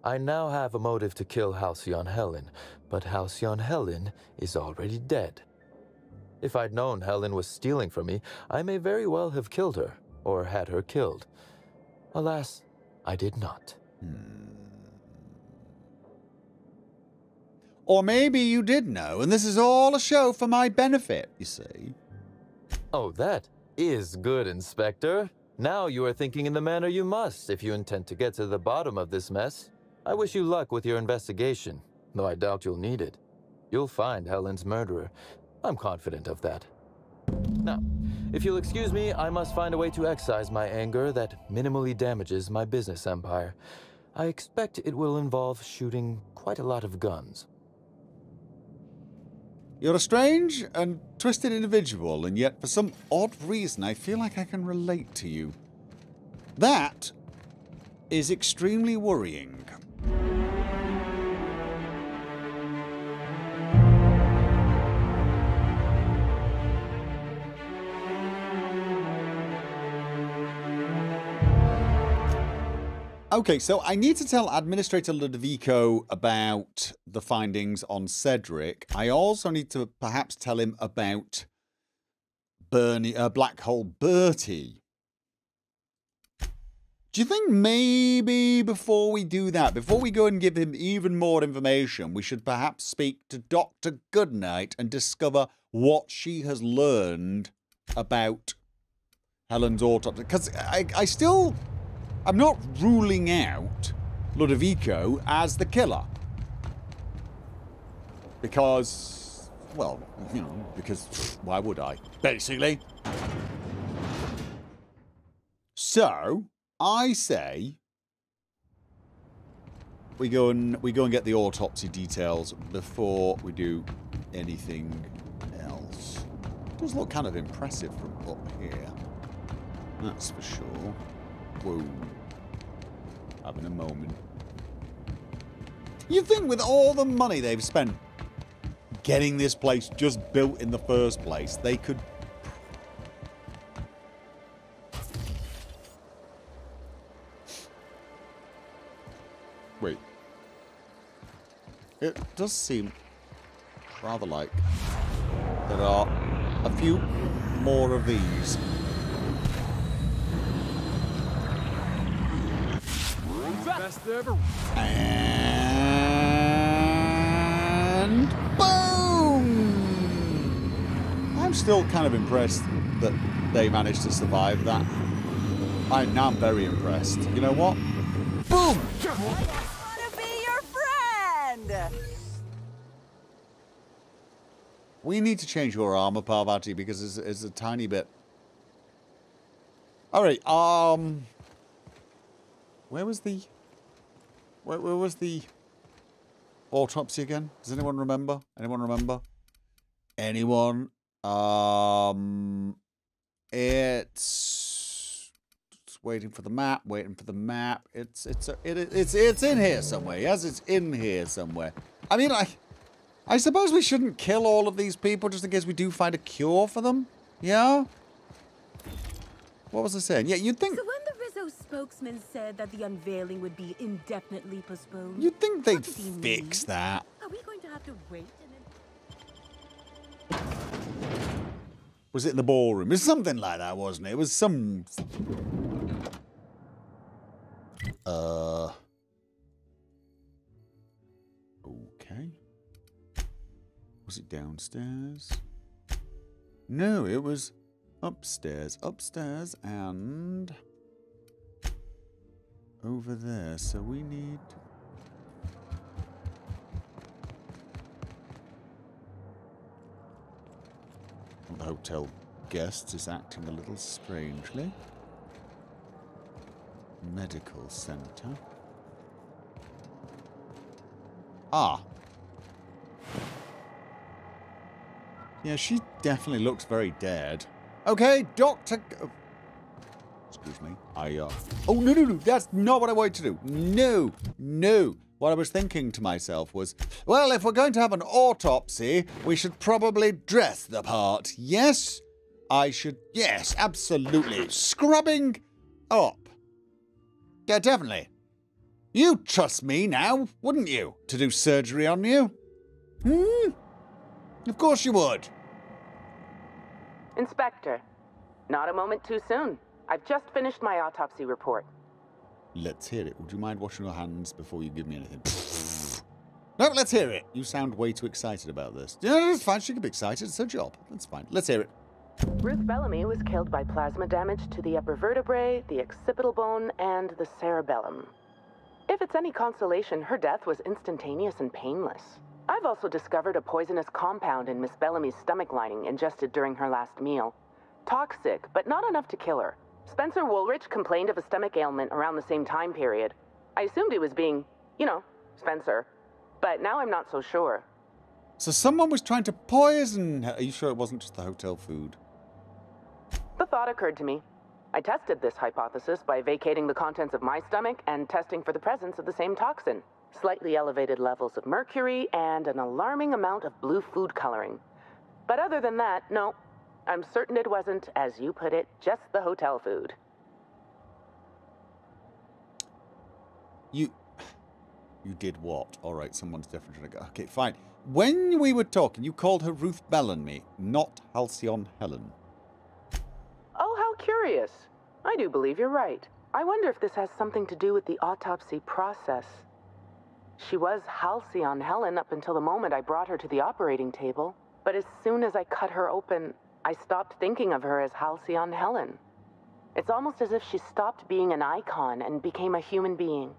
I now have a motive to kill Halcyon Helen, but Halcyon Helen is already dead. If I'd known Helen was stealing from me, I may very well have killed her, or had her killed. Alas, I did not. Or maybe you did know, and this is all a show for my benefit, you see. Oh, that is good, Inspector. Now you are thinking in the manner you must if you intend to get to the bottom of this mess. I wish you luck with your investigation, though I doubt you'll need it. You'll find Helen's murderer. I'm confident of that. Now, if you'll excuse me, I must find a way to excise my anger that minimally damages my business empire. I expect it will involve shooting quite a lot of guns. You're a strange and twisted individual, and yet for some odd reason I feel like I can relate to you. That is extremely worrying. Okay, so I need to tell Administrator Ludovico about the findings on Cedric. I also need to perhaps tell him about Black Hole Bertie. Do you think maybe before we do that, before we go and give him even more information, we should perhaps speak to Dr. Goodnight and discover what she has learned about Helen's autopsy? Because I'm not ruling out Ludovico as the killer. Because, well, you know, because why would I? Basically. So, I say we go and get the autopsy details before we do anything else. It does look kind of impressive from up here. That's for sure. Whoa. Having a moment. You think with all the money they've spent getting this place just built in the first place, they could... Wait. It does seem rather like there are a few more of these. And boom! I'm still kind of impressed that they managed to survive that. I'm very impressed. You know what? Boom! I want to be your friend! We need to change your armor, Parvati, because it's a tiny bit. Alright, where was the autopsy again? Does anyone remember? Anyone remember? Anyone? It's waiting for the map. Waiting for the map. It's in here somewhere. Yes, it's in here somewhere. I mean, I suppose we shouldn't kill all of these people just in case we do find a cure for them. Yeah. What was I saying? Yeah, you'd think. So when the Rizzo spokesman said that the unveiling would be indefinitely postponed, you'd think they'd fix that. Are we going to have to wait? Was it in the ballroom? It was something like that, wasn't it? It was some... Okay. Was it downstairs? No, it was upstairs. Upstairs and... over there. So we need... The hotel guest is acting a little strangely. Medical center. Ah. Yeah, she definitely looks very dead. Okay, Doctor... Excuse me. Oh, no, no, no. That's not what I wanted to do. No, no. What I was thinking to myself was, well, if we're going to have an autopsy, we should probably dress the part. Yes, I should. Yes, absolutely. Scrubbing up. Yeah, definitely. You'd trust me now, wouldn't you, to do surgery on you? Of course you would. Inspector, not a moment too soon. I've just finished my autopsy report. Let's hear it. Would you mind washing your hands before you give me anything? No, let's hear it. You sound way too excited about this. Yeah, it's fine. She can be excited. It's her job. That's fine. Let's hear it. Ruth Bellamy was killed by plasma damage to the upper vertebrae, the occipital bone, and the cerebellum. If it's any consolation, her death was instantaneous and painless. I've also discovered a poisonous compound in Miss Bellamy's stomach lining ingested during her last meal. Toxic, but not enough to kill her. Spencer Woolrich complained of a stomach ailment around the same time period. I assumed he was being, Spencer. But now I'm not so sure. So someone was trying to poison her. Are you sure it wasn't just the hotel food? The thought occurred to me. I tested this hypothesis by vacating the contents of my stomach and testing for the presence of the same toxin. Slightly elevated levels of mercury and an alarming amount of blue food coloring. But other than that, no. I'm certain it wasn't, as you put it, just the hotel food. You did what? All right, someone's definitely going to go. Okay, fine. When we were talking, you called her Ruth Bellamy, not Halcyon Helen. Oh, how curious. I do believe you're right. I wonder if this has something to do with the autopsy process. She was Halcyon Helen up until the moment I brought her to the operating table. But as soon as I cut her open, I stopped thinking of her as Halcyon Helen. It's almost as if she stopped being an icon and became a human being.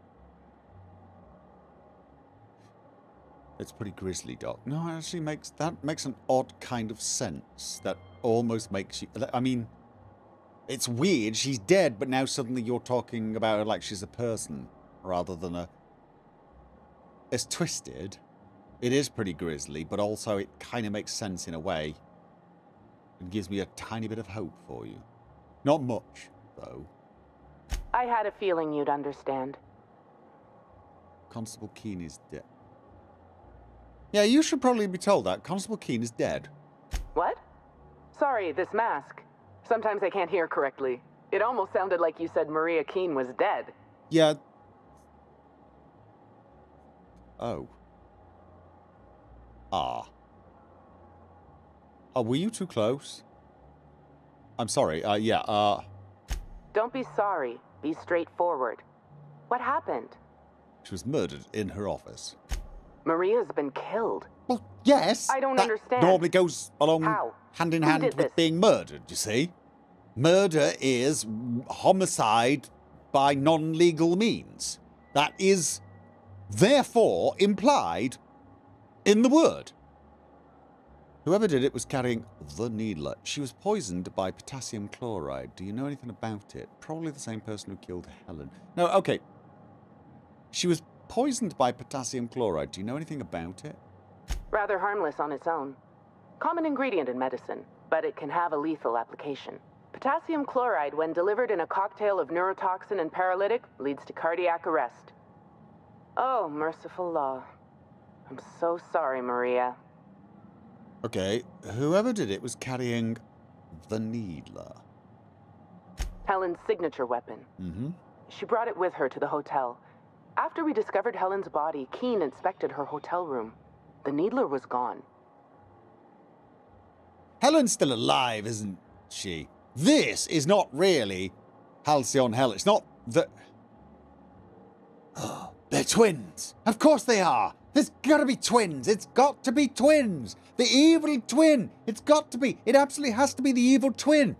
It's pretty grisly, Doc. No, it actually makes an odd kind of sense. That almost makes you... I mean, it's weird. She's dead, but now suddenly you're talking about her like she's a person rather than a... It's twisted. It is pretty grisly, but also it kind of makes sense in a way. It gives me a tiny bit of hope for you. Not much, though. I had a feeling you'd understand. Constable Keene is dead. Yeah, you should probably be told that. Constable Keene is dead. What? Sorry, this mask. Sometimes I can't hear correctly. It almost sounded like you said Maria Keene was dead. Yeah. Oh. Ah. Oh, were you too close? I'm sorry. Don't be sorry. Be straightforward. What happened? She was murdered in her office. Maria's been killed. Well, yes. I don't that understand. Normally goes along How? hand in Who hand did with this? being murdered, you see. Murder is homicide by non-legal means. That is, therefore, implied in the word. Whoever did it was carrying the needler. She was poisoned by potassium chloride. Do you know anything about it? Probably the same person who killed Helen. No, okay. She was poisoned by potassium chloride. Do you know anything about it? Rather harmless on its own. Common ingredient in medicine, but it can have a lethal application. Potassium chloride, when delivered in a cocktail of neurotoxin and paralytic, leads to cardiac arrest. Oh, merciful law. I'm so sorry, Maria. Okay, whoever did it was carrying the needler. Helen's signature weapon. Mm-hmm. She brought it with her to the hotel. After we discovered Helen's body, Keene inspected her hotel room. The needler was gone. Helen's still alive, isn't she? This is not really Halcyon Helen. It's not the... Oh, they're twins. Of course they are. There's got to be twins. It's got to be twins. The evil twin. It's got to be. It absolutely has to be the evil twin.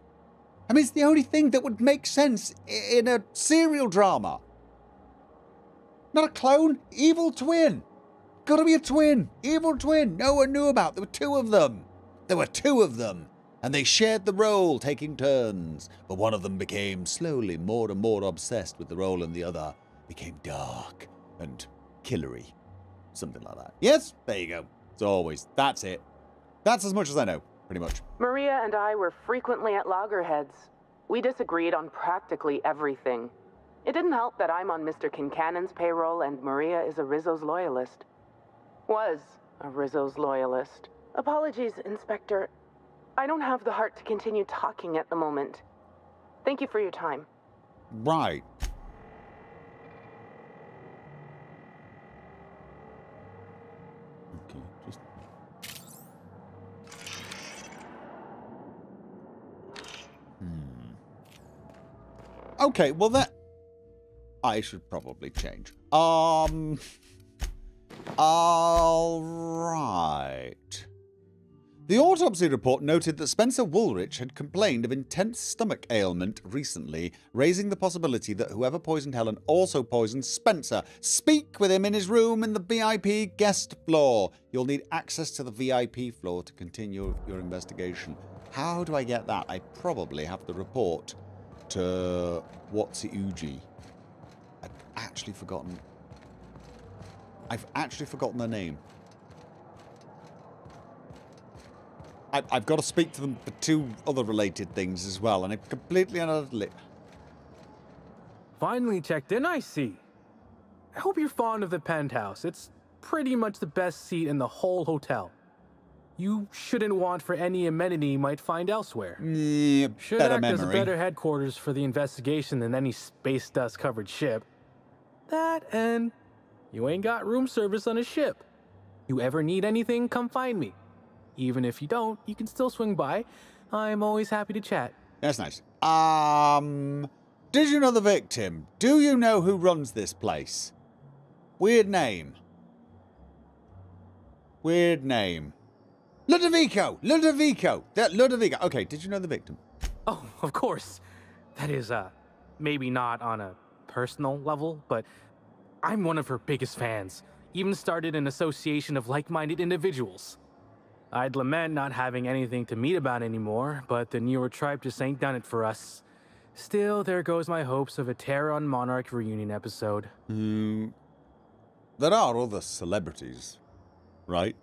I mean, it's the only thing that would make sense in a serial drama. Not a clone. Evil twin. Got to be a twin. Evil twin. No one knew about. There were two of them. There were two of them. And they shared the role, taking turns. But one of them became slowly more and more obsessed with the role, and the other became dark and killery. Something like that. Yes, there you go. As always, that's it. That's as much as I know, pretty much. Maria and I were frequently at loggerheads. We disagreed on practically everything. It didn't help that I'm on Mr. Kincannon's payroll and Maria is a Rizzo's loyalist. Was a Rizzo's loyalist. Apologies, Inspector. I don't have the heart to continue talking at the moment. Thank you for your time. Right. Okay, just... Okay, well that... I should probably change. Alright. The autopsy report noted that Spencer Woolrich had complained of intense stomach ailment recently, raising the possibility that whoever poisoned Helen also poisoned Spencer. Speak with him in his room in the VIP guest floor. You'll need access to the VIP floor to continue your investigation. How do I get that? I probably have the report to Watsiuji. I've actually forgotten the name. I've got to speak to them for 2 other related things as well, and I'm completely unutterly... Finally checked in, I see. I hope you're fond of the penthouse. It's pretty much the best seat in the whole hotel. You shouldn't want for any amenity you might find elsewhere. Yeah, Should better act memory. as a better headquarters for the investigation than any space dust covered ship. That and you ain't got room service on a ship. You ever need anything, come find me. Even if you don't, you can still swing by. I'm always happy to chat. That's nice. Did you know the victim? Do you know who runs this place? Weird name. Weird name. Ludovico! Ludovico! Ludovico. Okay, did you know the victim? Oh, of course. That is, maybe not on a personal level, but I'm one of her biggest fans. Even started an association of like-minded individuals. I'd lament not having anything to meet about anymore, but the newer tribe just ain't done it for us. Still, there goes my hopes of a Terra on Monarch reunion episode. There are other celebrities, right?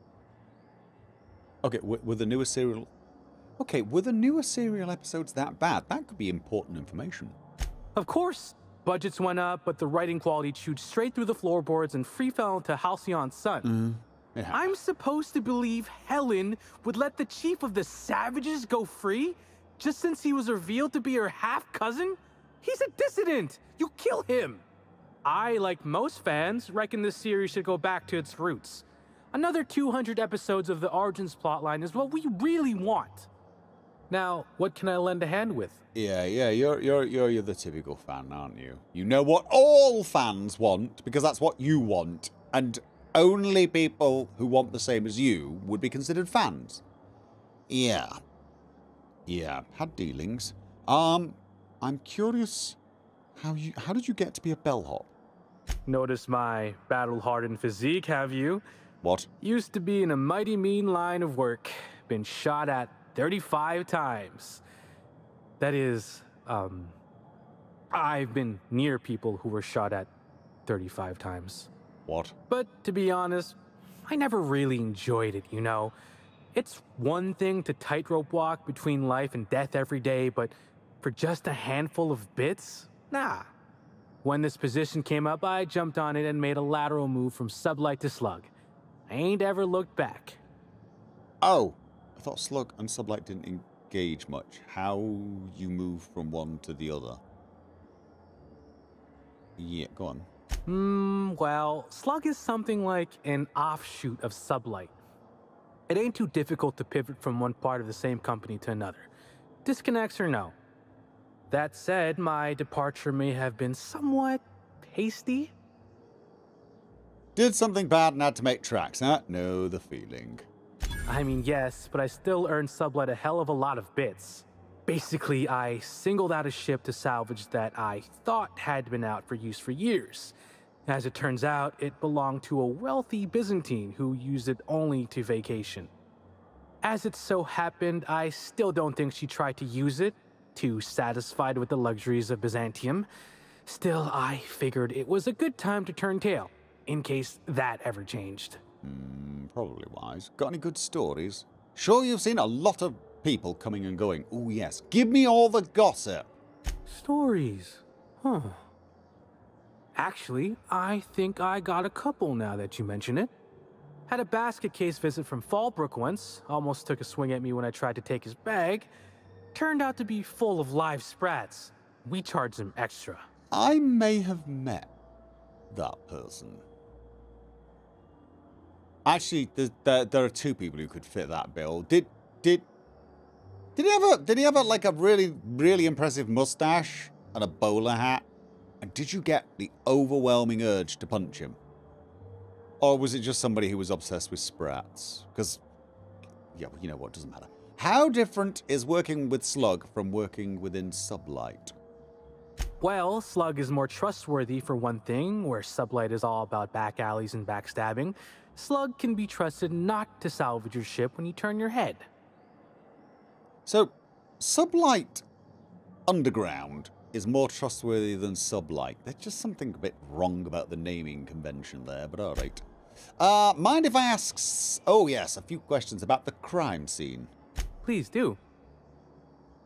Okay, were the newer serial... Okay, were the newer serial episodes that bad? That could be important information. Of course! Budgets went up, but the writing quality chewed straight through the floorboards and free fell into Halcyon's son. I'm supposed to believe Helen would let the chief of the Savages go free just since he was revealed to be her half-cousin? He's a dissident! You kill him! I, like most fans, reckon this series should go back to its roots. Another 200 episodes of the Origins plotline is what we really want. Now, what can I lend a hand with? Yeah, you're the typical fan, aren't you? You know what all fans want, because that's what you want. And only people who want the same as you would be considered fans. Yeah. Yeah, had dealings. I'm curious, how did you get to be a bellhop? Notice my battle-hardened physique, have you? What? Used to be in a mighty mean line of work. Been shot at 35 times. That is, I've been near people who were shot at 35 times. What? But to be honest, I never really enjoyed it, you know? It's one thing to tightrope walk between life and death every day, but for just a handful of bits? Nah. When this position came up, I jumped on it and made a lateral move from sublight to slug. I ain't ever looked back. Oh, I thought slug and sublight didn't engage much. How you move from one to the other? Yeah, go on. Well, slug is something like an offshoot of sublight. It ain't too difficult to pivot from one part of the same company to another. Disconnects or no. That said, my departure may have been somewhat hasty. Did something bad and had to make tracks, huh? Know the feeling. I mean, yes, but I still earned sublight a hell of a lot of bits. Basically, I singled out a ship to salvage that I thought had been out for use for years. As it turns out, it belonged to a wealthy Byzantine who used it only to vacation. As it so happened, I still don't think she tried to use it, too satisfied with the luxuries of Byzantium. Still, I figured it was a good time to turn tail, in case that ever changed. Probably wise. Got any good stories? Sure you've seen a lot of people coming and going. Oh yes, give me all the gossip. Stories? Huh. Actually, I think I got a couple now that you mention it. Had a basket case visit from Fallbrook once. Almost took a swing at me when I tried to take his bag. Turned out to be full of live sprats. We charged him extra. I may have met that person. Actually, there are two people who could fit that bill. Did he have like a really impressive mustache and a bowler hat? And did you get the overwhelming urge to punch him? Or was it just somebody who was obsessed with sprats? Because, yeah, you know what, doesn't matter. How different is working with Slug from working within Sublight? Well, Slug is more trustworthy for one thing, where Sublight is all about back alleys and backstabbing. Slug can be trusted not to salvage your ship when you turn your head. So, Sublight Underground is more trustworthy than Sublight. There's just something a bit wrong about the naming convention there, but alright. Mind if I ask... Oh yes, a few questions about the crime scene. Please do.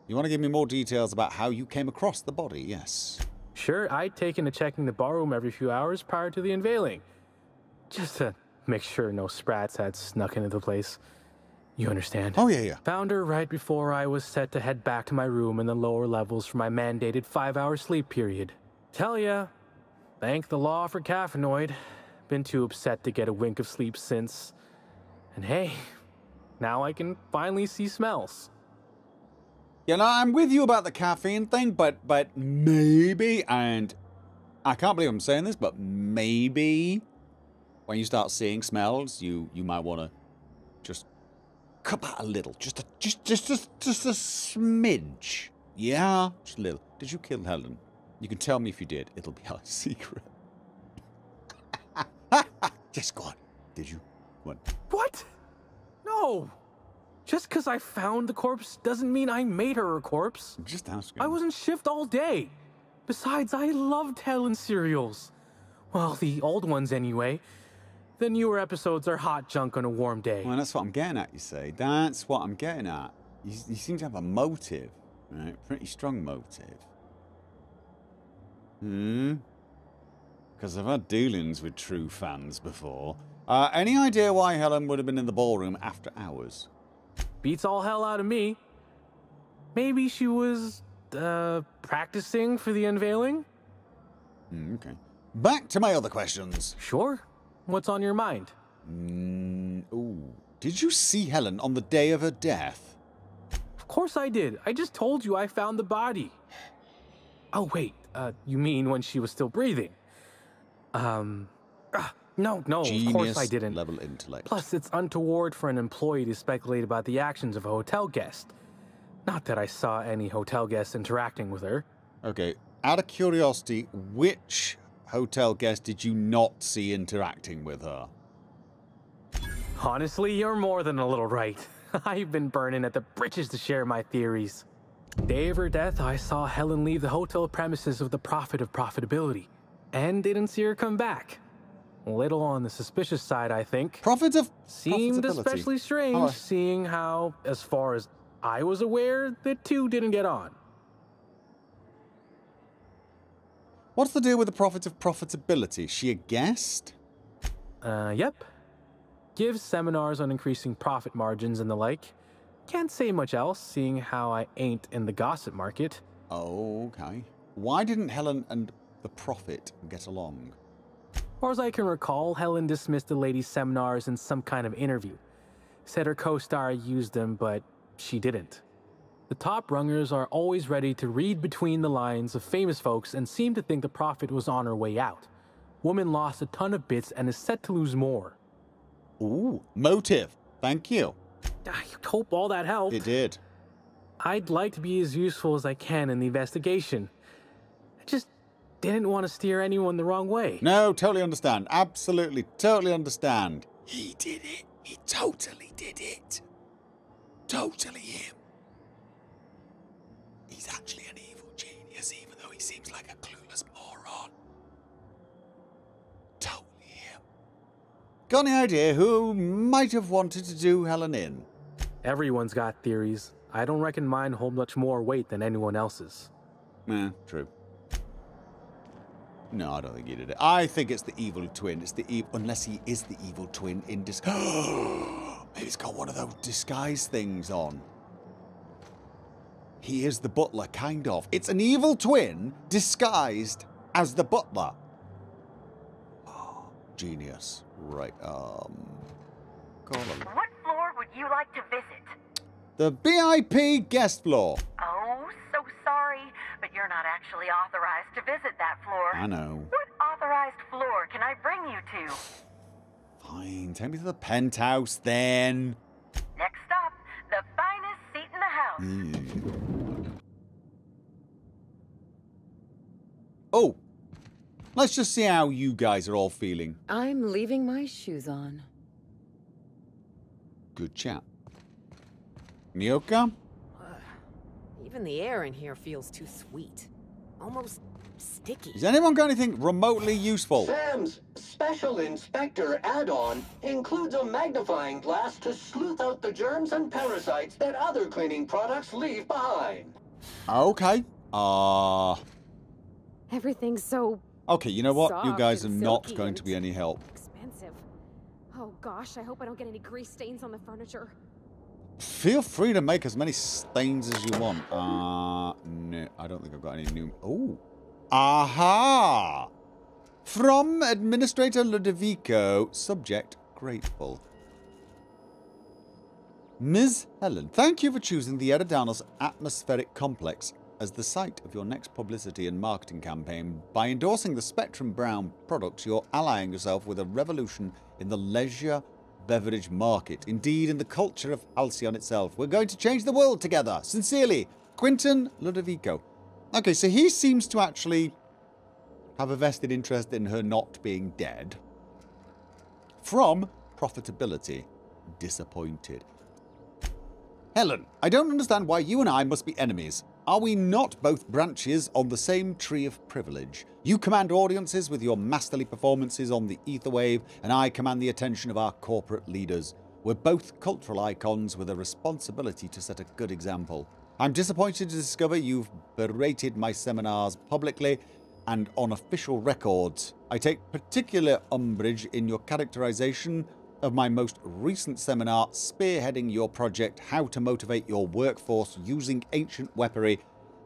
You want to give me more details about how you came across the body, yes? Sure, I'd taken to checking the barroom every few hours prior to the unveiling. Just to make sure no sprats had snuck into the place. You understand? Oh, yeah. Found her right before I was set to head back to my room in the lower levels for my mandated 5-hour sleep period. Tell ya, thank the law for caffeinoid. Been too upset to get a wink of sleep since. And hey, now I can finally see smells. You know, I'm with you about the caffeine thing, but maybe, and I can't believe I'm saying this, but maybe when you start seeing smells, you might want to just cut back a little, just a smidge. Yeah, just a little. Did you kill Helen? You can tell me if you did. It'll be our secret. Yes, go on. Did you? Go on. What? No. Just because I found the corpse doesn't mean I made her a corpse. I'm just asking. I was in shift all day. Besides, I loved Helen serials. Well, the old ones anyway. The newer episodes are hot junk on a warm day. Well, that's what I'm getting at, you say. That's what I'm getting at. You seem to have a motive, right? Pretty strong motive. Because I've had dealings with true fans before. Any idea why Helen would have been in the ballroom after hours? Beats all hell out of me. Maybe she was, practicing for the unveiling? Okay. Back to my other questions. Sure. What's on your mind? Did you see Helen on the day of her death? Of course I did. I just told you I found the body. Oh, wait. You mean when she was still breathing? No, Genius of course I didn't. Level intellect. Plus, it's untoward for an employee to speculate about the actions of a hotel guest. Not that I saw any hotel guests interacting with her. Okay, out of curiosity, which hotel guest did you not see interacting with her? Honestly, you're more than a little right. I've been burning at the britches to share my theories. Day of her death, I saw Helen leave the hotel premises with the profit of profitability, and didn't see her come back. A little on the suspicious side, I think. Profit of Seemed profitability. especially strange, seeing how, as far as I was aware, the two didn't get on. What's the deal with the profit of profitability? Is she a guest? Yep. Gives seminars on increasing profit margins and the like. Can't say much else, seeing how I ain't in the gossip market. Oh, okay. Why didn't Helen and the prophet get along? Or as I can recall, Helen dismissed the lady's seminars in some kind of interview. Said her co-star used them, but she didn't. The top rungers are always ready to read between the lines of famous folks and seem to think the prophet was on her way out. Woman lost a ton of bits and is set to lose more. Ooh, motive. Thank you. I hope all that helped. It did. I'd like to be as useful as I can in the investigation. I just didn't want to steer anyone the wrong way. No, totally understand. Absolutely, totally understand. He did it. He totally did it. Totally him. He's actually an evil genius, even though he seems like a clueless moron. Totally him. Got any idea who might have wanted to do Helen in? Everyone's got theories. I don't reckon mine hold much more weight than anyone else's. True. No, I don't think he did it. I think it's the evil twin. It's the unless he is the evil twin in disguise. Maybe he's got one of those disguise things on. He is the butler, kind of. It's an evil twin disguised as the butler. Oh, genius. Right, all of them. What floor would you like to visit? The VIP guest floor. Oh, so sorry, but you're not actually authorized to visit that floor. I know. What authorized floor can I bring you to? Fine, take me to the penthouse then. Next up, the finest seat in the house. Oh, let's just see how you guys are all feeling. I'm leaving my shoes on. Good chat. Nyoka? Even the air in here feels too sweet. Almost sticky. Has anyone got anything remotely useful? Sam's Special Inspector add-on includes a magnifying glass to sleuth out the germs and parasites that other cleaning products leave behind. Okay. Everything's so Okay, you know what? You soft guys are and not silky going to be any help. expensive. Oh gosh, I hope I don't get any grease stains on the furniture. Feel free to make as many stains as you want. No, I don't think I've got any new... Oh. Aha! From Administrator Ludovico, subject grateful. Ms. Helen, thank you for choosing the Eridanos Atmospheric Complex as the site of your next publicity and marketing campaign. By endorsing the Spectrum Brown products, you're allying yourself with a revolution in the leisure beverage market. Indeed, in the culture of Halcyon itself. We're going to change the world together. Sincerely, Quinton Ludovico. Okay, so he seems to actually have a vested interest in her not being dead. From profitability. Disappointed. Helen, I don't understand why you and I must be enemies. Are we not both branches on the same tree of privilege? You command audiences with your masterly performances on the etherwave, and I command the attention of our corporate leaders. We're both cultural icons with a responsibility to set a good example. I'm disappointed to discover you've berated my seminars publicly and on official records. I take particular umbrage in your characterization of my most recent seminar spearheading your project, How to Motivate Your Workforce Using Ancient Weaponry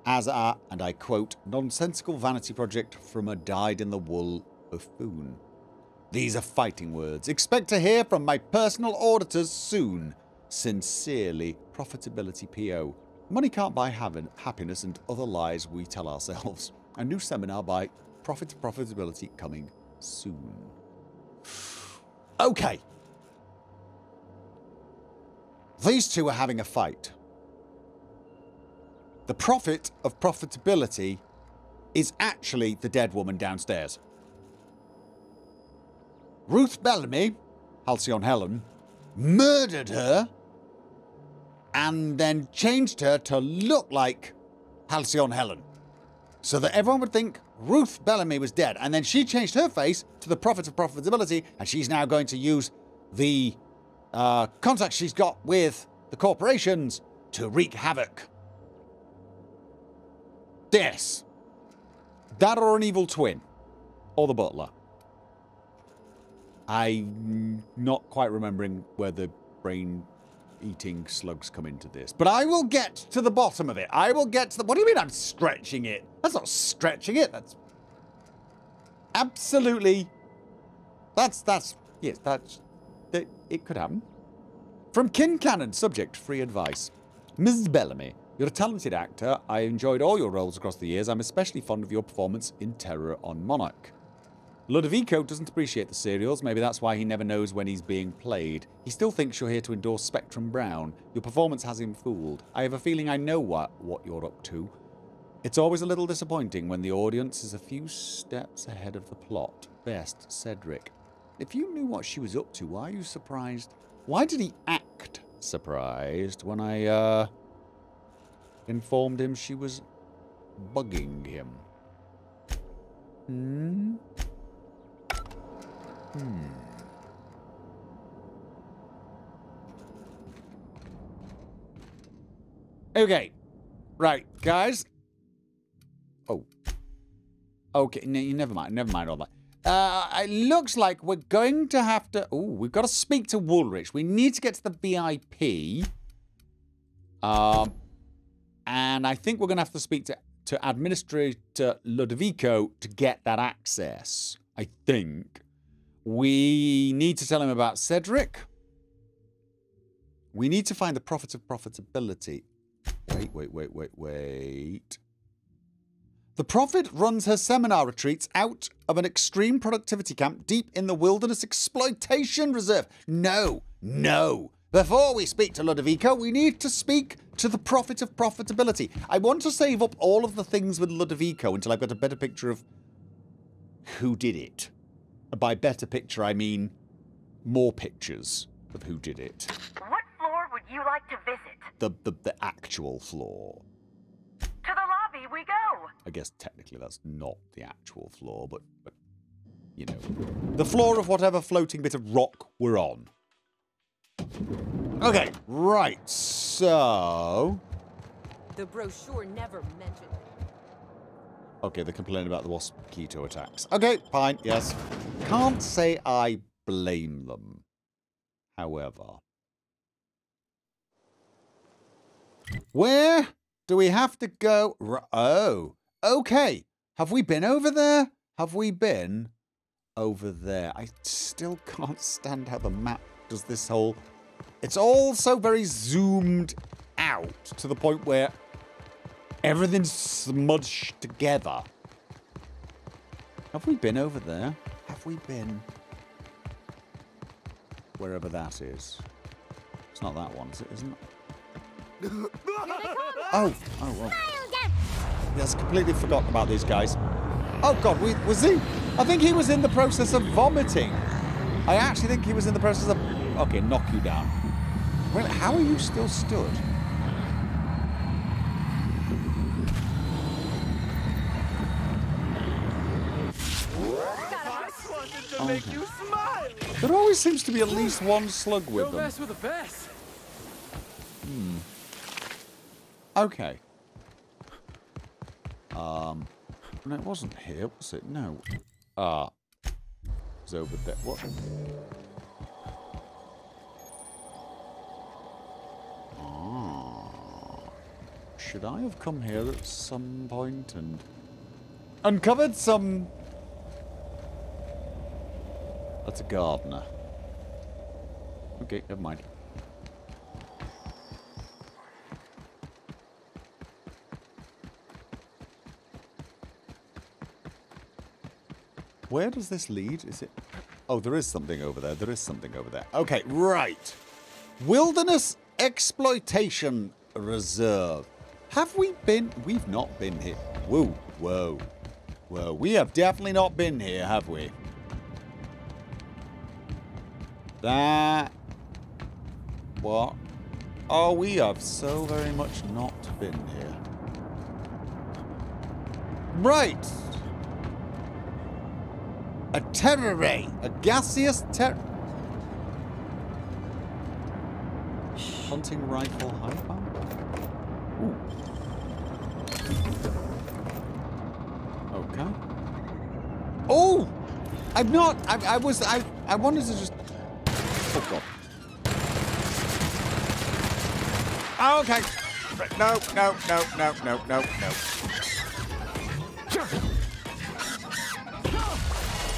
as a, and I quote, nonsensical vanity project from a dyed-in-the-wool buffoon. These are fighting words. Expect to hear from my personal auditors soon. Sincerely, Profitability PO. Money can't buy happiness and other lies we tell ourselves. A new seminar by Profitability coming soon. Okay. These two are having a fight. The prophet of profitability is actually the dead woman downstairs. Ruth Bellamy, Halcyon Helen, murdered her and then changed her to look like Halcyon Helen. So that everyone would think Ruth Bellamy was dead. And then she changed her face to the prophet of profitability, and she's now going to use the contacts she's got with the corporations to wreak havoc. This. That or an evil twin. Or the butler. I'm not quite remembering where the brain-eating slugs come into this. But I will get to the bottom of it. I will get to the... What do you mean I'm stretching it? That's not stretching it. That's... Absolutely... Yes, it could happen. From Kin Cannon, subject, free advice. Mrs. Bellamy, you're a talented actor. I enjoyed all your roles across the years. I'm especially fond of your performance in Terror on Monarch. Ludovico doesn't appreciate the serials. Maybe that's why he never knows when he's being played. He still thinks you're here to endorse Spectrum Brown. Your performance has him fooled. I have a feeling I know what you're up to. It's always a little disappointing when the audience is a few steps ahead of the plot. Best, Cedric. If you knew what she was up to, why are you surprised? Why did he act surprised when I, informed him she was bugging him? Okay. Right, guys. Oh. Okay, never mind all that. It looks like we're going to have to... Oh, we've got to speak to Woolrich. We need to get to the VIP. And I think we're going to have to speak to Administrator Ludovico to get that access. I think. We need to tell him about Cedric. We need to find the profit of profitability. Wait. The Prophet runs her seminar retreats out of an extreme productivity camp deep in the Wilderness Exploitation Reserve. No. Before we speak to Ludovico, we need to speak to the Prophet of Profitability. I want to save up all of the things with Ludovico until I've got a better picture of who did it. By better picture, I mean more pictures of who did it. What floor would you like to visit? The actual floor. To the lobby we go. I guess technically that's not the actual floor, but you know. The floor of whatever floating bit of rock we're on. Okay, right, so... The brochure never mentioned... Okay, they're complaining about the mosquito attacks. Okay, fine, yes. Can't say I blame them. However... Where do we have to go? Oh, okay. Have we been over there? Have we been over there? I still can't stand how the map does this whole... It's all so very zoomed out to the point where everything's smudged together. Have we been over there? Have we been... Wherever that is. It's not that one, is it? Isn't it? Oh. Yes, completely forgotten about these guys. Oh God, was he? I think he was in the process of vomiting. I actually think he was in the process of... Okay, knock you down. Well, how are you still stood? To make you smile. There always seems to be at least one slug with them. Best with the best. Okay. No, it wasn't here, was it? No. It was over there. What? Should I have come here at some point and uncovered some... That's a gardener. Okay, never mind. Where does this lead? Is it... Oh, there is something over there. There is something over there. Okay, right. Wilderness Exploitation Reserve. Have we been... We've not been here. Whoa. We have definitely not been here, have we? That... What? Oh, we have so very much not been here. Right. A terror ray. A gaseous terror... Hunting rifle hi-fi? Ooh. Okay. Oh! I'm not... I wanted to just... Oh, God. Okay. No.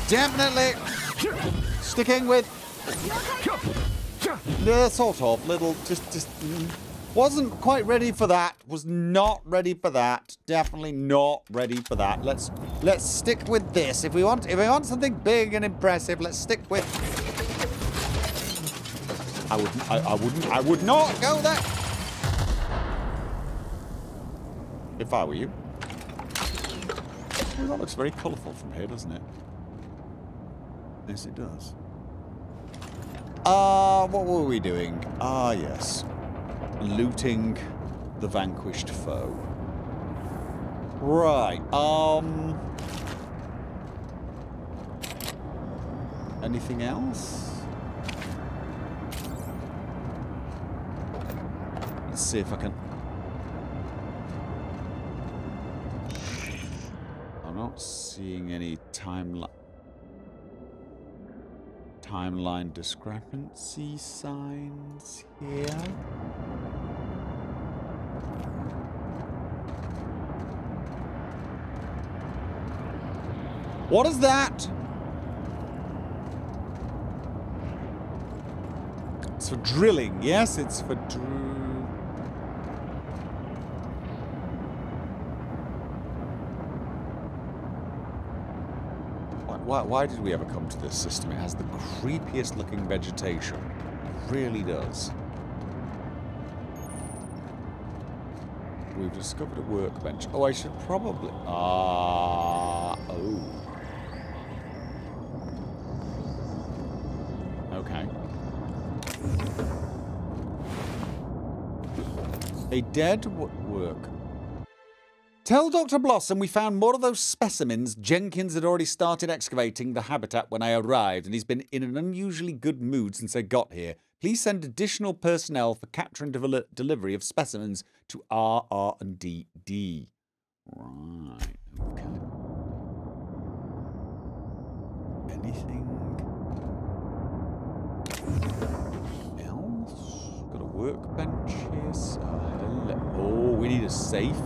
Definitely sticking with the sort of little just wasn't quite ready for that. Was not ready for that. Definitely not ready for that. Let's stick with this. If we want something big and impressive, let's stick with... I would not go there. If I were you. Well, that looks very colourful from here, doesn't it? Yes, it does. What were we doing? Yes. Looting the vanquished foe. Right, anything else? Let's see if I can... I'm not seeing any timeline discrepancy signs here. What is that? It's for drilling. Yes, it's for Why did we ever come to this system? It has the creepiest looking vegetation. It really does. We've discovered a workbench. Oh, I should probably... oh. Okay. A dead work. Tell Dr. Blossom we found more of those specimens. Jenkins had already started excavating the habitat when I arrived, and he's been in an unusually good mood since I got here. Please send additional personnel for capture and delivery of specimens to RR&DD. Right, okay. Anything else? Got a workbench here. So hello. Oh, we need a safe.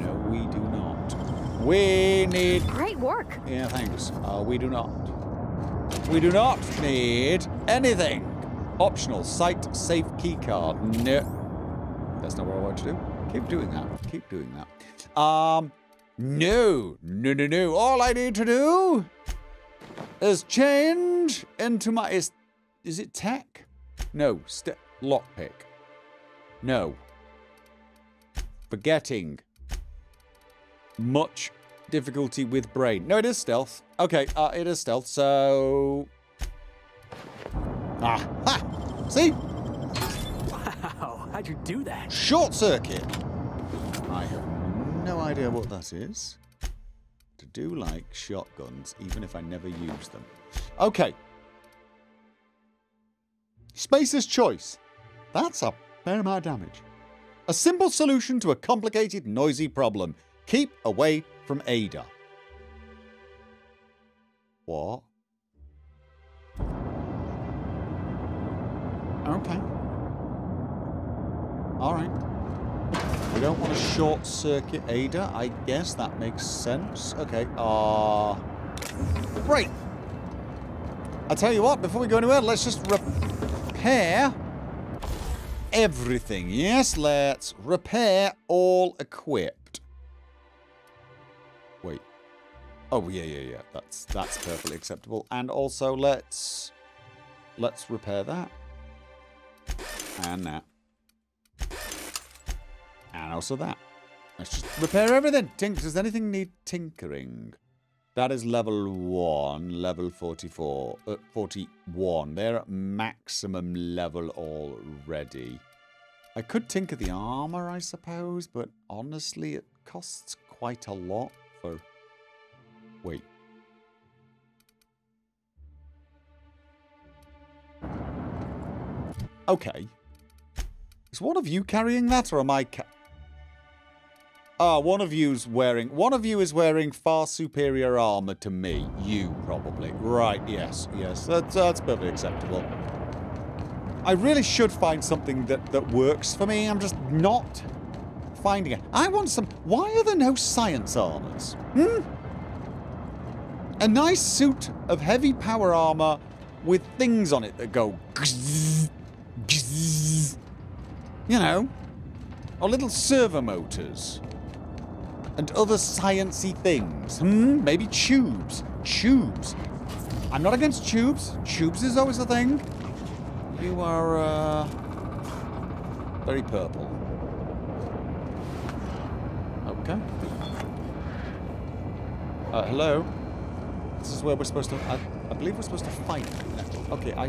No, we do not. We need... Great work. Yeah, thanks. We do not. We do not need anything. Optional. Site safe keycard. No. That's not what I want to do. Keep doing that. Keep doing that. No. All I need to do is change into my... Is it tech? No. Lockpick. No. Forgetting. Much difficulty with brain. No, it is stealth. Okay, it is stealth, so... Ah, ha! See? Wow, how'd you do that? Short circuit! I have no idea what that is. I do like shotguns, even if I never use them. Okay. Spacer's choice. That's a fair amount of damage. A simple solution to a complicated, noisy problem. Keep away from Ada. What? Okay. Alright. We don't want to short circuit Ada. I guess that makes sense. Okay. Right. I'll tell you what, before we go anywhere, let's just repair everything. Yes, let's repair all equipped. Wait. Oh, yeah. That's perfectly acceptable. And also, let's repair that. And that. And also that. Let's just repair everything. Does anything need tinkering? That is level 1, level 44, 41. They're at maximum level already. I could tinker the armor, I suppose, but honestly, it costs quite a lot for... Wait. Okay. Is one of you carrying that, or am I one of you is wearing far superior armor to me. You, probably. Right, yes. That's perfectly acceptable. I really should find something that works for me. I'm just not finding it. I want some... Why are there no science armors? A nice suit of heavy power armor with things on it that go... You know? Or little servo motors. And other sciencey things. Maybe tubes. Tubes. I'm not against tubes. Tubes is always a thing. You are, very purple. Okay. Hello? This is where we're supposed to... I believe we're supposed to fight. Okay, I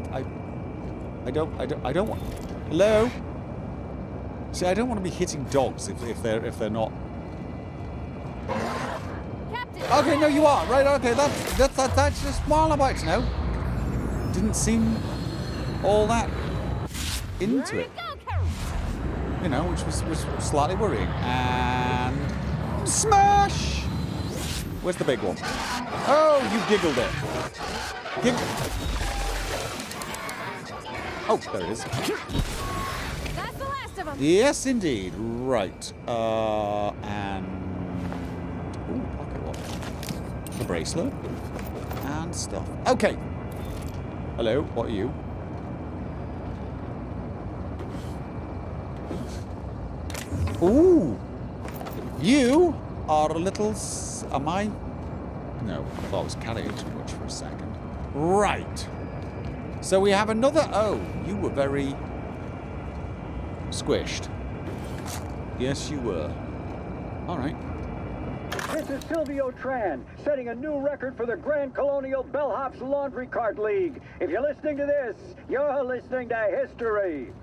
don't want... Hello? See, I don't want to be hitting dogs if they're not... Captain! Okay, no, you are. Right, okay, that's just small about now. Didn't seem all that into it. You know, which was slightly worrying. And... Smash! Where's the big one? Oh, you giggled it. Oh, there it is. That's the last of them. Yes, indeed. Right. And... Ooh, pocket watch. The bracelet. And stuff. Okay. Hello, what are you? Ooh. You are a little... Am I? No, I thought I was carrying too much for a second. Right. So we have another... Oh, you were very... squished. Yes, you were. All right. This is Silvio Tran, setting a new record for the Grand Colonial Bellhops Laundry Cart League. If you're listening to this, you're listening to history.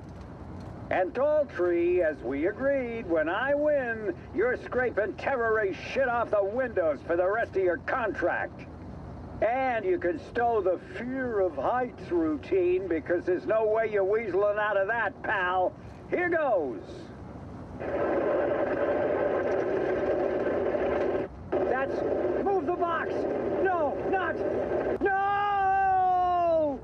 And Daltrey, as we agreed, when I win, you're scraping terrorist shit off the windows for the rest of your contract. And you can stow the fear of heights routine, because there's no way you're weaseling out of that, pal. Here goes. That's... Move the box! No, not... No!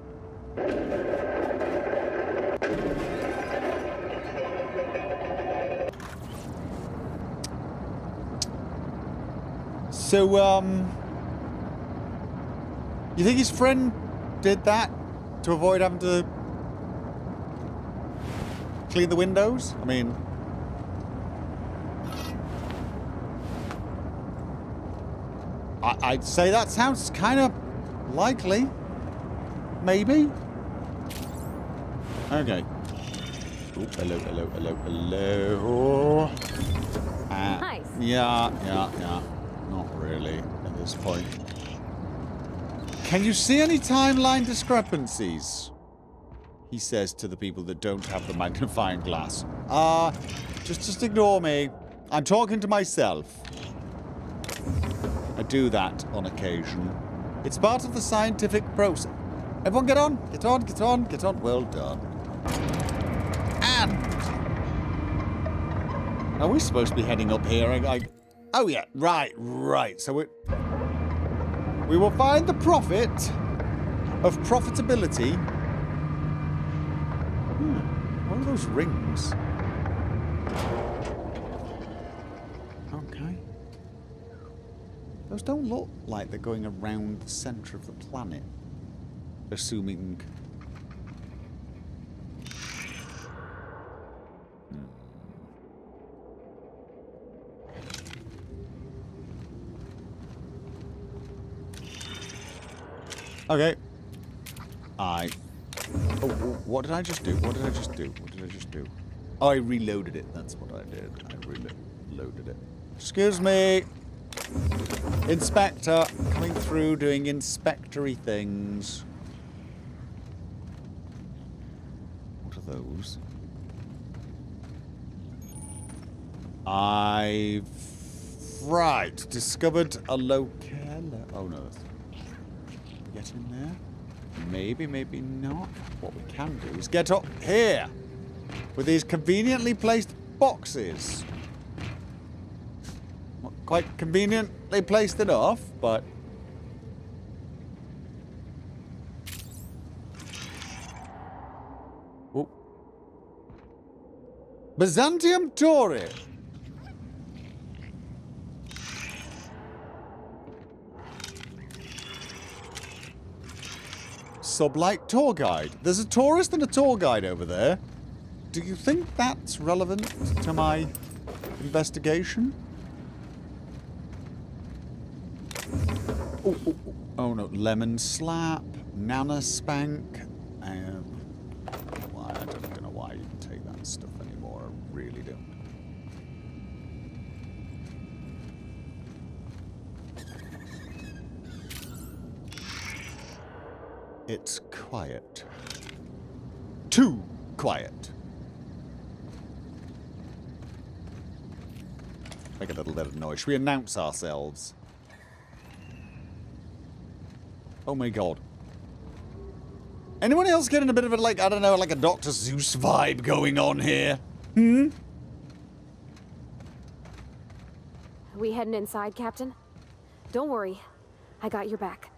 So, you think his friend did that to avoid having to clean the windows? I mean... I'd say that sounds kind of likely. Maybe. Okay. Ooh, hello, hello, hello, hello. Nice. Yeah. Not really at this point. Can you see any timeline discrepancies? He says to the people that don't have the magnifying glass. Just ignore me. I'm talking to myself. I do that on occasion. It's part of the scientific process. Everyone get on. Get on, get on, get on. Well done. And... Are we supposed to be heading up here? Oh yeah, right. So we will find the profit of profitability. What are those rings? Okay. Those don't look like they're going around the center of the planet. Assuming... Okay. Oh, what did I just do? What did I just do? Oh, I reloaded it. That's what I did. I reloaded it. Excuse me. Inspector. Coming through, doing inspectory things. What are those? I've... Right. Discovered a locale. Oh, no. Get in there. Maybe, maybe not. What we can do is get up here with these conveniently placed boxes. Not quite conveniently placed enough, but... Ooh. Byzantium Tory. Sublight tour guide. There's a tourist and a tour guide over there. Do you think that's relevant to my investigation? Oh no, lemon slap, nana spank. I don't know why you can take that stuff anymore. I really don't. It's quiet. Too quiet. Make a little bit of noise. Should we announce ourselves? Oh my god. Anyone else getting a bit of a, like, I don't know, like a Dr. Zeus vibe going on here? Hmm? We heading inside, Captain? Don't worry. I got your back.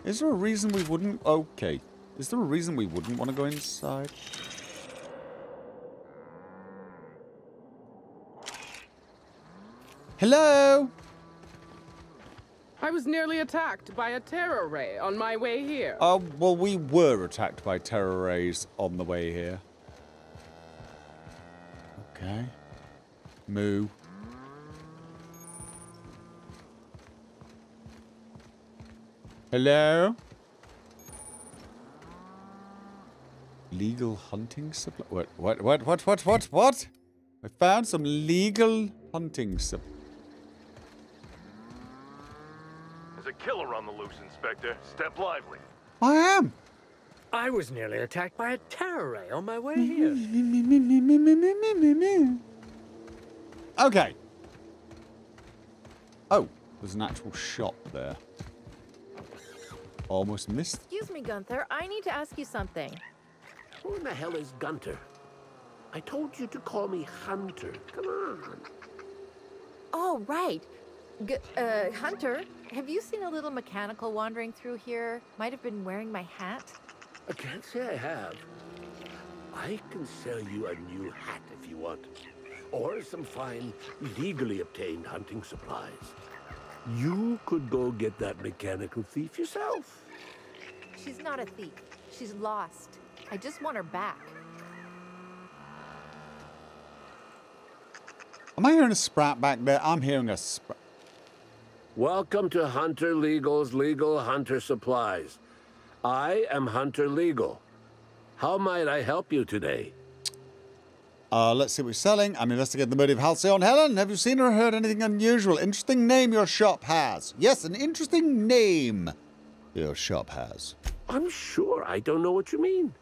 Is there a reason we wouldn't? Okay. Is there a reason we wouldn't want to go inside? Hello? I was nearly attacked by a terror ray on my way here. Oh, well, we were attacked by terror rays on the way here. Okay. Moo. Hello? Legal hunting supply? What? I found some legal hunting supply. There's a killer on the loose, Inspector. Step lively. I am. I was nearly attacked by a terror ray on my way here. Okay. Oh, there's an actual shop there. Almost missed. Excuse me, Gunther. I need to ask you something. Who in the hell is Gunter? I told you to call me Hunter. Come on. Oh, right. Hunter, have you seen a little mechanical wandering through here? Might have been wearing my hat. I can't say I have. I can sell you a new hat if you want. Or some fine, legally obtained hunting supplies. You could go get that mechanical thief yourself. She's not a thief. She's lost. I just want her back. Am I hearing a sprat back there? I'm hearing a sprat. Welcome to Hunter Legal's Legal Hunter Supplies. I am Hunter Legal. How might I help you today? Let's see what you're selling. I'm investigating the murder of Halcyon Helen. Have you seen or heard anything unusual? Interesting name your shop has. Yes, an interesting name your shop has. I'm sure I don't know what you mean.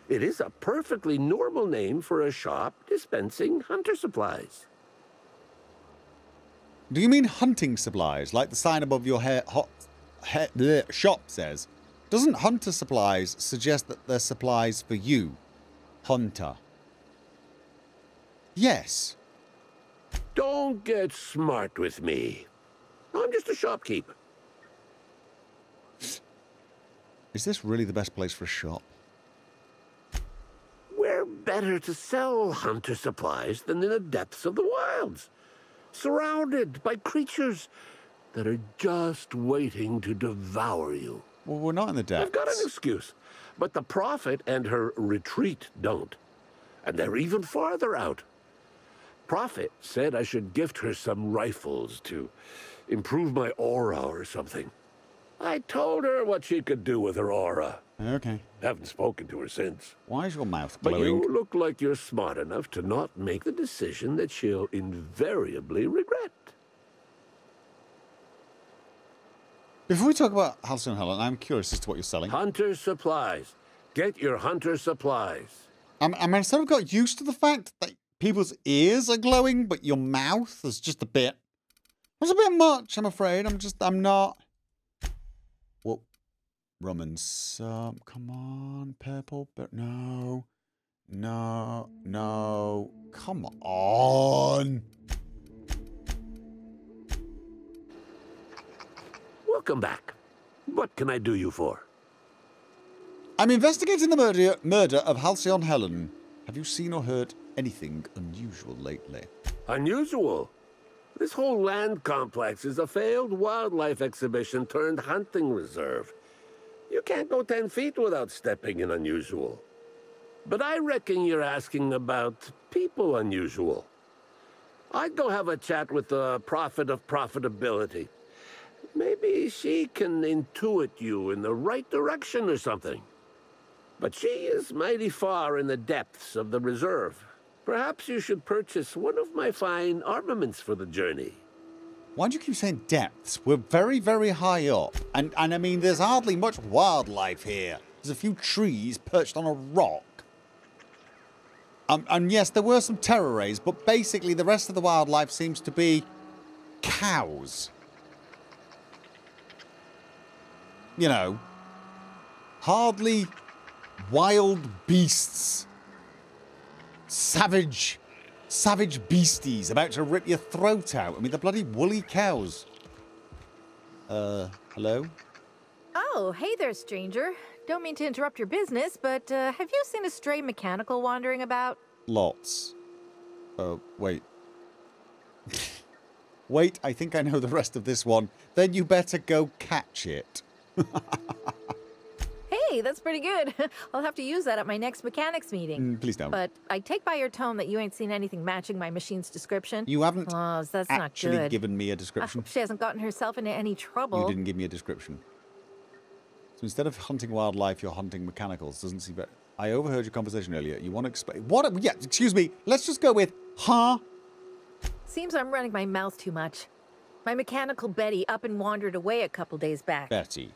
It is a perfectly normal name for a shop dispensing hunter supplies. Do you mean hunting supplies, like the sign above your shop says? Doesn't hunter supplies suggest that they're supplies for you, Hunter? Yes. Don't get smart with me. I'm just a shopkeeper. Is this really the best place for a shop? Where better to sell hunter supplies than in the depths of the wilds, surrounded by creatures that are just waiting to devour you. Well, we're not in the depths. I've got an excuse, but the Prophet and her retreat don't. And they're even farther out. Prophet said I should gift her some rifles to improve my aura or something. I told her what she could do with her aura. Okay. Haven't spoken to her since. Why is your mouth glowing? But you look like you're smart enough to not make the decision that she'll invariably regret. Before we talk about Halcyon Helen, I'm curious as to what you're selling. Hunter supplies. Get your hunter supplies. I sort of got used to the fact that people's ears are glowing, but your mouth is just a bit... It's a bit much, I'm afraid. I'm not... Well, rum and some... Come on, purple, but no. No, no. Come on. Welcome back. What can I do you for? I'm investigating the murder of Halcyon Helen. Have you seen or heard anything unusual lately? Unusual? This whole land complex is a failed wildlife exhibition turned hunting reserve. You can't go 10 feet without stepping in unusual. But I reckon you're asking about people unusual. I'd go have a chat with the prophet of profitability. Maybe she can intuit you in the right direction or something. But she is mighty far in the depths of the reserve. Perhaps you should purchase one of my fine armaments for the journey. Why do you keep saying depths? We're very, very high up. And I mean, there's hardly much wildlife here. There's a few trees perched on a rock. And yes, there were some terror rays, but basically the rest of the wildlife seems to be cows. You know, hardly wild beasts. Savage beasties about to rip your throat out. I mean, the bloody woolly cows. Hello? Oh, hey there, stranger. Don't mean to interrupt your business, but have you seen a stray mechanical wandering about? Lots. Wait. Wait, I think I know the rest of this one. Then you better go catch it. Hey, that's pretty good. I'll have to use that at my next mechanics meeting. Please don't. But I take by your tone that you ain't seen anything matching my machine's description. You haven't that's actually not good. given me a description. I hope she hasn't gotten herself into any trouble. You didn't give me a description. So instead of hunting wildlife, you're hunting mechanicals. Doesn't seem better. I overheard your conversation earlier. You want to explain? What? Yeah, excuse me. Let's just go with, huh? Seems I'm running my mouth too much. My mechanical Betty up and wandered away a couple days back. Betty.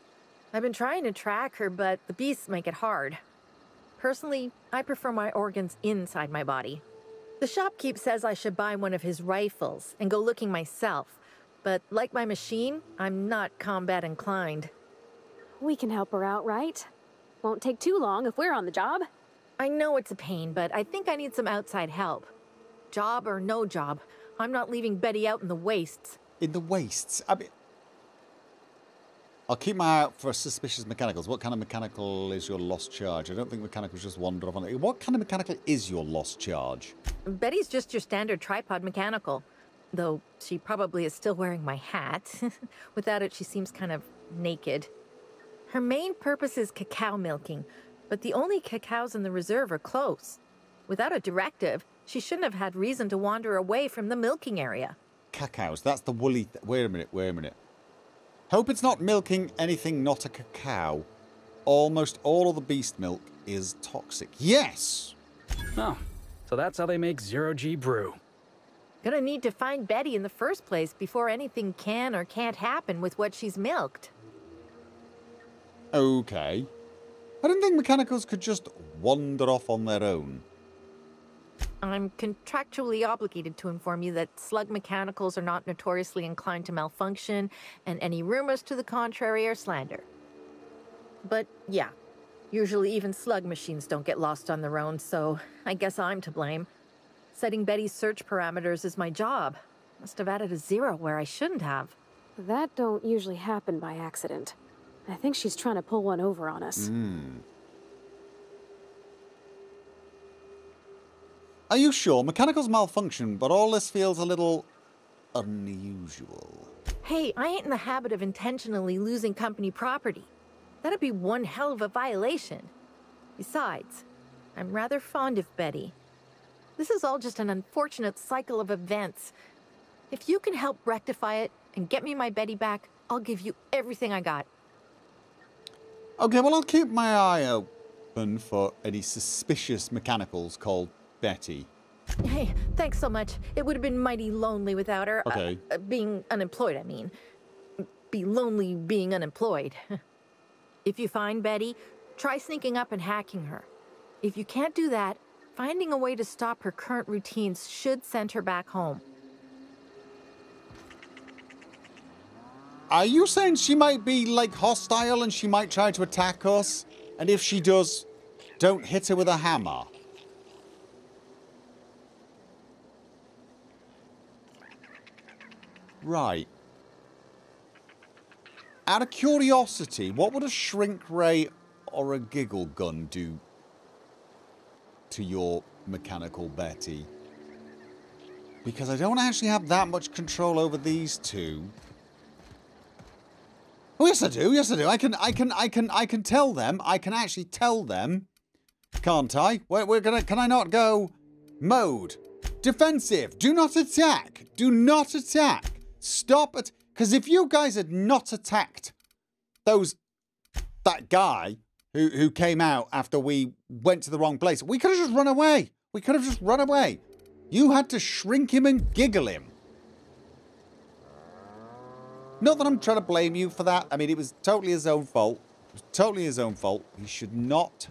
I've been trying to track her, but the beasts make it hard. Personally, I prefer my organs inside my body. The shopkeep says I should buy one of his rifles and go looking myself. But like my machine, I'm not combat inclined. We can help her out, right? Won't take too long if we're on the job. I know it's a pain, but I think I need some outside help. Job or no job, I'm not leaving Betty out in the wastes. In the wastes? I mean, I'll keep my eye out for suspicious mechanicals. What kind of mechanical is your lost charge? I don't think mechanicals just wander off on it. What kind of mechanical is your lost charge? Betty's just your standard tripod mechanical. Though she probably is still wearing my hat. Without it, she seems kind of naked. Her main purpose is cacao milking, but the only cacaos in the reserve are close. Without a directive, she shouldn't have had reason to wander away from the milking area. Cacaos, that's the woolly... Wait a minute. Hope it's not milking anything not a cacao. Almost all of the beast milk is toxic. Yes! Oh, so that's how they make zero-G brew. Gonna need to find Betty in the first place before anything can or can't happen with what she's milked. Okay. I didn't think mechanicals could just wander off on their own. I'm contractually obligated to inform you that slug mechanicals are not notoriously inclined to malfunction, and any rumors to the contrary are slander. But yeah, usually even slug machines don't get lost on their own, so I guess I'm to blame. Setting Betty's search parameters is my job. Must have added a 0 where I shouldn't have. That don't usually happen by accident. I think she's trying to pull one over on us. Are you sure? Mechanicals malfunction, but all this feels a little unusual. Hey, I ain't in the habit of intentionally losing company property. That'd be one hell of a violation. Besides, I'm rather fond of Betty. This is all just an unfortunate cycle of events. If you can help rectify it and get me my Betty back, I'll give you everything I got. Okay, well, I'll keep my eye open for any suspicious mechanicals called Betty. Hey, thanks so much. It would have been mighty lonely without her. Okay. Being unemployed, I mean. Be lonely being unemployed. If you find Betty, try sneaking up and hacking her. If you can't do that, finding a way to stop her current routines should send her back home. Are you saying she might be, like, hostile and she might try to attack us? And if she does, don't hit her with a hammer? Right. Out of curiosity, what would a shrink ray or a giggle gun do to your mechanical Betty? Because I don't actually have that much control over these two. Oh, yes I do. Yes I do. I can tell them. I can actually tell them. Can't I? Can I not go mode defensive? Do not attack. Do not attack. Stop it. Because if you guys had not attacked that guy who came out after we went to the wrong place, we could have just run away. We could have just run away. You had to shrink him and giggle him. Not that I'm trying to blame you for that. I mean, it was totally his own fault. It was totally his own fault. He should not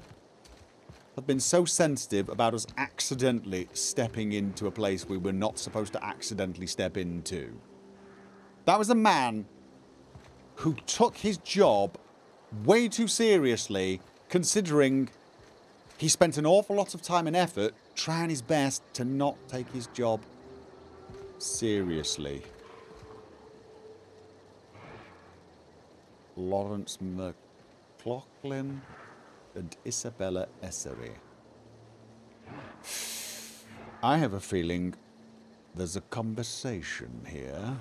have been so sensitive about us accidentally stepping into a place we were not supposed to accidentally step into. That was a man who took his job way too seriously, considering he spent an awful lot of time and effort trying his best to not take his job seriously. Lawrence McLaughlin and Isabella Essery. I have a feeling There's a conversation here.